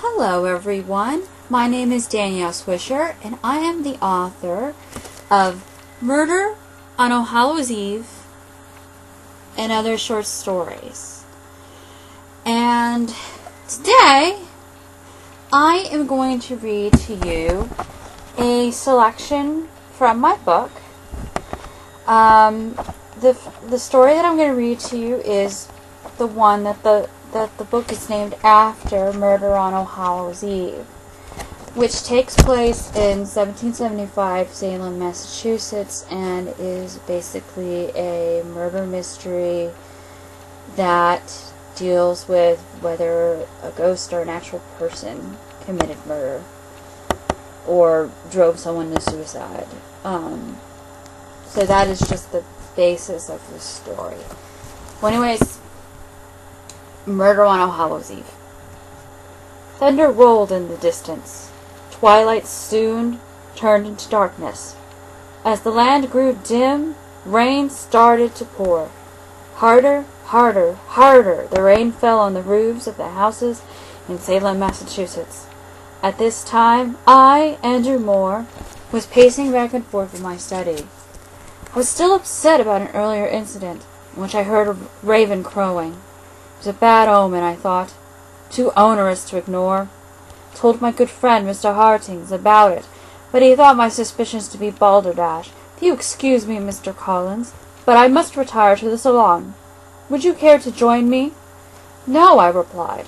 Hello everyone, my name is Danielle Swisher and I am the author of Murder on All Hallows Eve and other short stories. And today I am going to read to you a selection from my book. The story that I'm going to read to you is the one that the book is named after, Murder on All Hallows Eve, which takes place in 1775, Salem, Massachusetts, and is basically a murder mystery that deals with whether a ghost or an actual person committed murder or drove someone to suicide. So that is just the basis of the story. Well, anyways, Murder on All Hallows Eve. Thunder rolled in the distance. Twilight soon turned into darkness. As the land grew dim, rain started to pour. Harder, harder, harder, the rain fell on the roofs of the houses in Salem, Massachusetts. At this time, I, Andrew Moore, was pacing back and forth in my study. I was still upset about an earlier incident in which I heard a raven crowing. It was a bad omen, I thought. Too onerous to ignore. Told my good friend, Mr. Hartings, about it, but he thought my suspicions to be balderdash. Do you excuse me, Mr. Collins, but I must retire to the salon. Would you care to join me? No, I replied,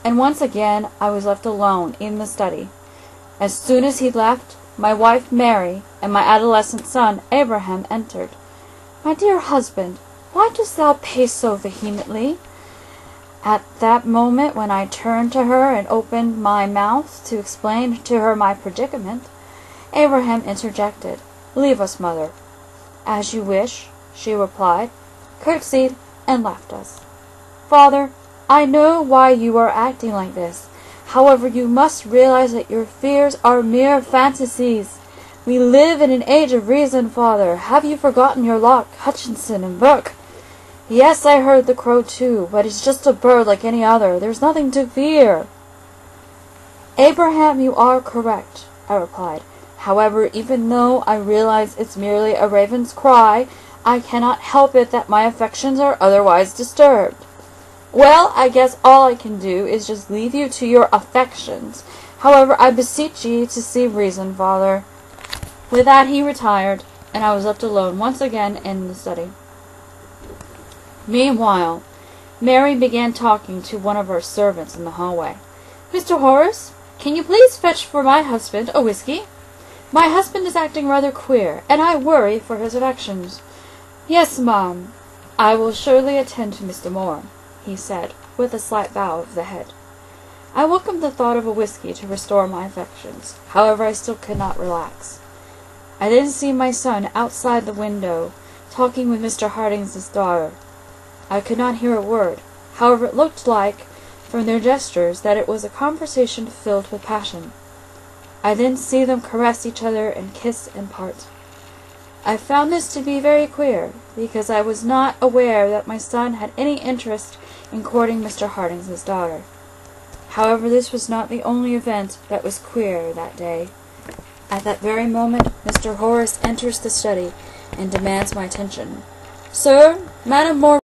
and once again I was left alone in the study. As soon as he left, my wife Mary and my adolescent son Abraham entered. My dear husband, why dost thou pace so vehemently? At that moment, when I turned to her and opened my mouth to explain to her my predicament, Abraham interjected. Leave us, mother. As you wish, she replied, curtsied, and left us. Father, I know why you are acting like this. However, you must realize that your fears are mere fantasies. We live in an age of reason, Father. Have you forgotten your Locke, Hutchinson, and Burke? Yes, I heard the crow too, but it's just a bird like any other. There's nothing to fear. Abraham, you are correct, I replied. However, even though I realize it's merely a raven's cry, I cannot help it that my affections are otherwise disturbed. Well, I guess all I can do is just leave you to your affections. However, I beseech ye to see reason, Father. With that he retired, and I was left alone once again in the study. Meanwhile, Mary began talking to one of her servants in the hallway. Mr. Horace, can you please fetch for my husband a whiskey? My husband is acting rather queer, and I worry for his affections. Yes, ma'am. I will surely attend to Mr. Moore, he said, with a slight bow of the head. I welcomed the thought of a whiskey to restore my affections. However, I still could not relax. I then see my son outside the window, talking with Mr. Hartings' daughter. I could not hear a word. However, it looked like, from their gestures, that it was a conversation filled with passion. I then see them caress each other and kiss and part. I found this to be very queer, because I was not aware that my son had any interest in courting Mr. Hartings' daughter. However, this was not the only event that was queer that day. At that very moment, Mr. Horace enters the study and demands my attention. Sir, Madam Moore